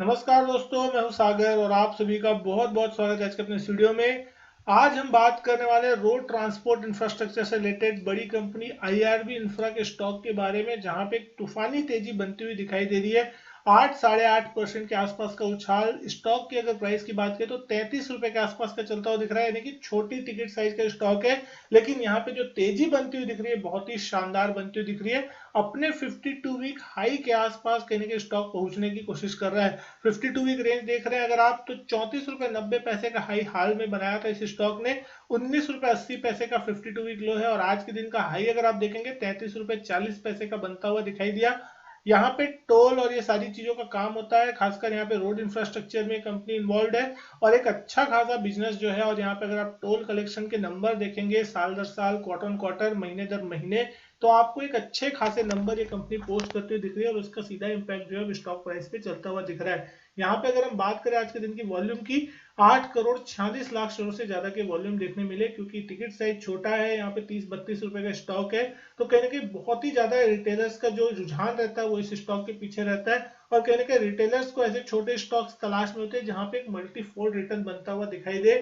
नमस्कार दोस्तों, मैं हूं सागर और आप सभी का बहुत बहुत स्वागत है आज के अपने स्टूडियो में। आज हम बात करने वाले हैं रोड ट्रांसपोर्ट इंफ्रास्ट्रक्चर से रिलेटेड बड़ी कंपनी आईआरबी इंफ्रा के स्टॉक के बारे में, जहां पे एक तूफानी तेजी बनती हुई दिखाई दे रही है। 8 साढ़े 8% के आसपास का उछाल। स्टॉक की अगर प्राइस की बात करें तो 33 रुपए के आसपास का चलता हुआ दिख रहा है, यानी कि छोटी टिकट साइज का स्टॉक है। लेकिन यहाँ पे जो तेजी बनती हुई दिख रही है बहुत ही शानदार बनती हुई दिख रही है। अपने 52 वीक हाई के आसपास कहीं ना कहीं स्टॉक पहुंचने की कोशिश कर रहा है। 52 वीक रेंज देख रहे हैं अगर आप, तो 34 रुपए 90 पैसे का हाई हाल में बनाया था इस स्टॉक ने। 19 रुपए 80 पैसे का 52 वीक लो है, और आज के दिन का हाई अगर आप देखेंगे 33 रुपए 40 पैसे का बनता हुआ दिखाई दिया। यहाँ पे टोल और ये सारी चीजों का काम होता है, खासकर यहाँ पे रोड इंफ्रास्ट्रक्चर में कंपनी इन्वॉल्व है और एक अच्छा खासा बिजनेस जो है। और यहाँ पे अगर आप टोल कलेक्शन के नंबर देखेंगे साल दर साल, क्वार्टर ऑन क्वार्टर, महीने दर महीने, तो आपको एक अच्छे खासे नंबर ये कंपनी पोस्ट करती हुई दिख रही है और उसका सीधा इंपैक्ट जो है स्टॉक प्राइस पे चलता हुआ दिख रहा है। यहाँ पे अगर हम बात करें आज के दिन की वॉल्यूम की, 8 करोड़ 46 लाख शेयर से ज्यादा के वॉल्यूम देखने मिले, क्योंकि टिकट साइज छोटा है। यहाँ पे 30-32 रुपए का स्टॉक है, तो कहीं ना कहीं बहुत ही ज्यादा रिटेलर्स का जो रुझान रहता है वो इस स्टॉक के पीछे रहता है। और कहीं ना कहीं रिटेलर्स को ऐसे छोटे स्टॉक्स तलाश में होते हैं जहां पे एक मल्टीफोल्ड रिटर्न बनता हुआ दिखाई दे।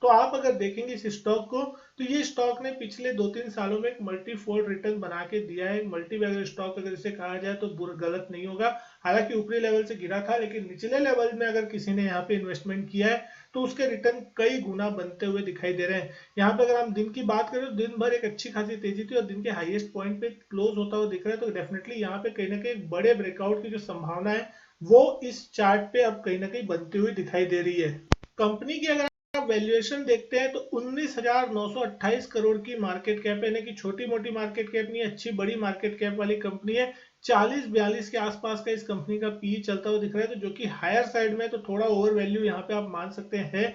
तो आप अगर देखेंगे इस स्टॉक को, तो ये स्टॉक ने पिछले 2-3 सालों में एक मल्टीफोल्ड रिटर्न बना के दिया है। मल्टी बैगर स्टॉक अगर इसे कहा जाए तो गलत नहीं होगा। हालांकि ऊपरी लेवल से गिरा था, लेकिन निचले लेवल में अगर किसी ने यहाँ पे इन्वेस्टमेंट किया है तो उसके रिटर्न कई गुना बनते हुए दिखाई दे रहे हैं। यहाँ पे अगर हम दिन की बात करें तो दिन भर एक अच्छी खासी तेजी थी और दिन के हाईएस्ट पॉइंट पे क्लोज होता हुआ दिख रहा है। तो डेफिनेटली यहाँ पे कहीं ना कहीं बड़े ब्रेकआउट की जो संभावना है वो इस चार्ट पे अब कहीं ना कहीं बनती हुई दिखाई दे रही है। कंपनी की अगर वैल्यूएशन देखते हैं तो 19,928 करोड़ की मार्केट कैप है, यानी कि छोटी मोटी मार्केट कैप नहीं, अच्छी बड़ी मार्केट कैप वाली कंपनी है। 40-42 के आसपास का इस कंपनी का पी चलता हुआ दिख रहा है, तो जो कि हायर साइड में, तो थोड़ा ओवर वैल्यू यहाँ पे आप मान सकते हैं।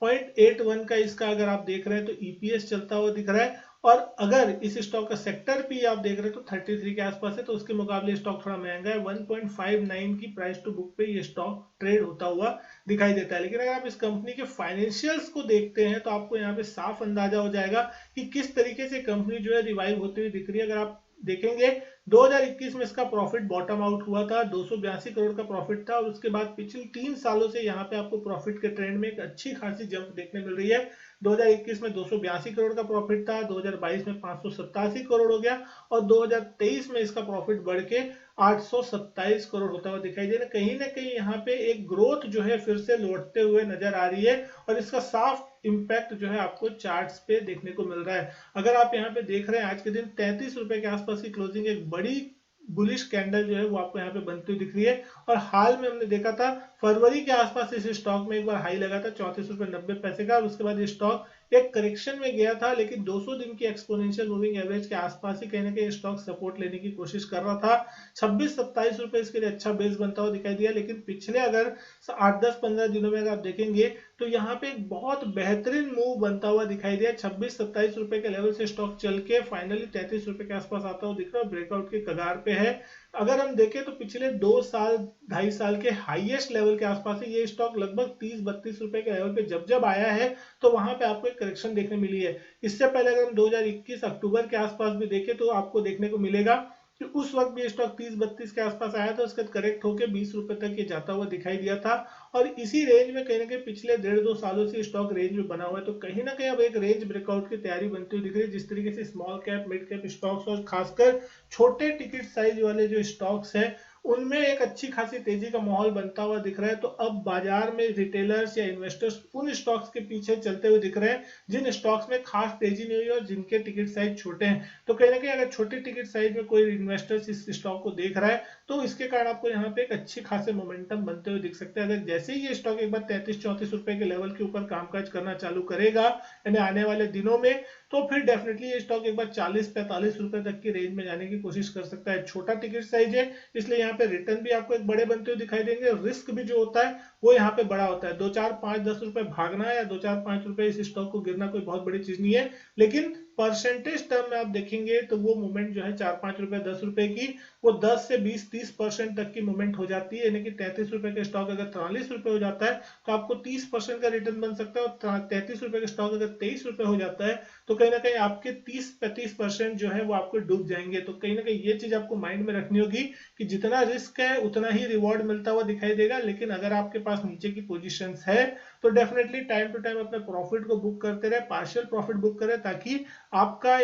0.81 का इसका अगर आप देख रहे हैं तो ईपीएस चलता हुआ दिख रहा है। और अगर इस स्टॉक का सेक्टर पी आप देख रहे हैं तो 33 के आसपास है, तो उसके मुकाबले स्टॉक थोड़ा महंगा है। 1.59 की प्राइस टू बुक पे ये स्टॉक ट्रेड होता हुआ दिखाई देता है। लेकिन अगर आप इस कंपनी के फाइनेंशियल्स को देखते हैं तो आपको यहाँ पे साफ अंदाजा हो जाएगा कि किस तरीके से कंपनी जो है रिवाइव होती हुई दिख रही है। अगर आप देखेंगे 2021 में इसका प्रॉफिट बॉटम आउट हुआ था, 282 करोड़ का प्रॉफिट था, और उसके बाद पिछले 3 सालों से यहाँ पे आपको प्रॉफिट के ट्रेंड में एक अच्छी खासी जंप देखने मिल रही है। 2021 में 282 करोड़ का प्रॉफिट था, 2022 में 587 करोड़ हो गया, और 2023 में इसका प्रॉफिट बढ़ के 827 करोड़ होता हुआ दिखाई दे रहा है। ना कहीं यहाँ पे एक ग्रोथ जो है फिर से लौटते हुए नजर आ रही है, और इसका साफ इंपैक्ट जो है आपको चार्ट्स पे देखने को मिल रहा है। अगर आप यहाँ पे देख रहे हैं आज के दिन 33 रुपए के आसपास की क्लोजिंग, एक बड़ी बुलिश कैंडल जो है वो आपको यहाँ पे बनती हुई दिख रही है। और हाल में हमने देखा था फरवरी के आसपास इस स्टॉक में एक बार हाई लगा था 34 रुपए 90 पैसे का, और उसके बाद ये स्टॉक एक करेक्शन में गया था, लेकिन 200 दिन की एक्सपोनेंशियल मूविंग एवरेज के आसपास ही कहीं ना कहीं स्टॉक सपोर्ट लेने की कोशिश कर रहा था। 26-27 रुपए इसके लिए अच्छा बेस बनता हुआ दिखाई दिया। लेकिन पिछले अगर 8-10-15 दिनों में अगर आप देखेंगे तो यहाँ पे एक बहुत बेहतरीन मूव बनता हुआ दिखाई दिया। 26-27 रुपए के लेवल से स्टॉक चल के फाइनली 33 रुपए के आसपास आता हुआ दिख रहा है, ब्रेकआउट के कगार पे है। अगर हम देखें तो पिछले 2 साल 2.5 साल के हाईएस्ट लेवल के आसपास है ये स्टॉक। लगभग 30-32 रुपए के लेवल पे जब जब आया है तो वहां पे आपको एक करेक्शन देखने मिली है। इससे पहले अगर हम 2021 अक्टूबर के आसपास भी देखें तो आपको देखने को मिलेगा कि उस वक्त भी स्टॉक 30-32 के आसपास आया था, उसके बाद करेक्ट होकर 20 रुपए तक ये जाता हुआ दिखाई दिया था। और इसी रेंज में कहीं ना कहीं पिछले 1.5-2 सालों से स्टॉक रेंज में बना हुआ है। तो कहीं ना कहीं अब एक रेंज ब्रेकआउट की तैयारी बनती हुई दिख रही है। जिस तरीके से small cap mid cap stocks और खासकर छोटे टिकट साइज वाले जो स्टॉक्स हैं उनमें एक अच्छी खासी तेजी का माहौल बनता हुआ दिख रहा है, तो अब बाजार में रिटेलर्स या इन्वेस्टर्स उन स्टॉक्स के पीछे चलते हुए दिख रहे हैं जिन स्टॉक्स में खास तेजी नहीं हुई और जिनके टिकट साइज छोटे हैं। तो कहीं ना कहीं अगर छोटे टिकट साइज में कोई इन्वेस्टर्स इस स्टॉक को देख रहा है तो इसके कारण आपको यहाँ पे एक अच्छे खासे मोमेंटम बनते हुए दिख सकते हैं। अगर जैसे ही ये स्टॉक एक बार 33-34 रुपए के लेवल के ऊपर कामकाज करना चालू करेगा यानी आने वाले दिनों में, तो फिर डेफिनेटली ये स्टॉक एक बार 40-45 रुपए तक की रेंज में जाने की कोशिश कर सकता है। छोटा टिकट साइज है, इसलिए यहाँ पे रिटर्न भी आपको एक बड़े बनते हुए दिखाई देंगे। रिस्क भी जो होता है वो यहाँ पे बड़ा होता है। 2-4-5-10 रुपए भागना या 2-4-5 रुपए इस स्टॉक को गिरना कोई बहुत बड़ी चीज नहीं है, लेकिन परसेंटेज टर्म में आप देखेंगे तो वो मूवमेंट जो है 4-5 रुपए 10 रुपए की, वो 10 से 20-30% तक की मूवमेंट हो जाती है। यानी कि 33 रुपए का स्टॉक अगर 43 रुपए हो जाता है तो आपको 30% का रिटर्न बन सकता है, और 33 रुपए का स्टॉक अगर 23 रुपए हो जाता है तो कहीं ना कहीं आपके 30-35% जो है वो आपको डूब जाएंगे। तो कहीं ना कहीं ये चीज आपको माइंड में रखनी होगी कि जितना रिस्क है उतना ही रिवॉर्ड मिलता हुआ दिखाई देगा, लेकिन अगर आपके पास नीचे की पोजीशंस है तो डेफिनेटली टाइम टू टाइम अपने प्रॉफिट को बुक करते रहे, पार्शियल प्रॉफिट बुक करें, ताकि आपका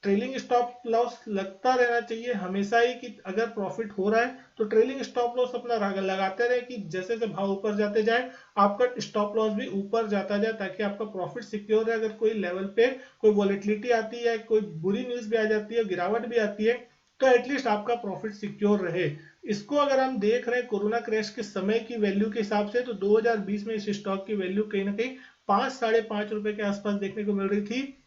ट्रेलिंग स्टॉप लॉस लगता रहना चाहिए हमेशा ही, कि अगर प्रॉफिट हो रहा है तो ट्रेलिंग स्टॉप लॉस अपना लगाते रहे, कि जैसे जैसे भाव ऊपर जाते जाए आपका स्टॉप लॉस भी ऊपर जाता जाए, ताकि आपका प्रॉफिट सिक्योर है। अगर कोई लेवल पे कोई वॉलेटिलिटी आती है, कोई बुरी न्यूज भी आ जाती है, गिरावट भी आती है, तो एटलीस्ट आपका प्रॉफिट सिक्योर रहे। इसको अगर हम देख रहे हैं कोरोना क्रैश के समय की वैल्यू के हिसाब से, तो 2020 में इस स्टॉक की वैल्यू कहीं ना कहीं 5-5.5 रुपए के आसपास देखने को मिल रही थी।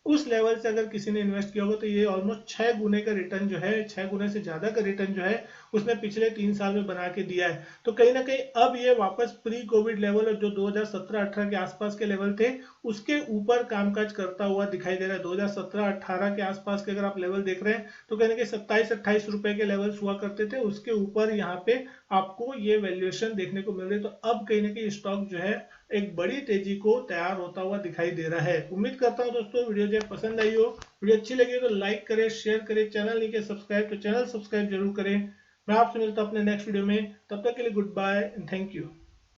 उस लेवल से अगर किसी ने इन्वेस्ट किया होगा तो ये ऑलमोस्ट 6 गुने का रिटर्न जो है, 6 गुने से ज्यादा का रिटर्न जो है उसने पिछले 3 साल में बना के दिया है। तो कहीं ना कहीं अब ये वापस प्री कोविड लेवल जो 2017-18 के आसपास के लेवल थे उसके ऊपर कामकाज करता हुआ दिखाई दे रहा है। 2017-18 के आसपास के अगर आप लेवल देख रहे हैं तो कहीं ना कहीं 27-28 रुपए के लेवल हुआ करते थे, उसके ऊपर यहाँ पे आपको ये वैल्यूएशन देखने को मिल रही है। तो अब कहीं ना कहीं स्टॉक जो है एक बड़ी तेजी को तैयार होता हुआ दिखाई दे रहा है। उम्मीद करता हूं दोस्तों वीडियो जो पसंद आई हो, वीडियो अच्छी लगी हो तो लाइक करें, शेयर करें, चैनल नहीं किया सब्सक्राइब तो चैनल सब्सक्राइब जरूर करें। मैं आपसे मिलता हूं अपने नेक्स्ट वीडियो में, तब तक के लिए goodbye and thank you.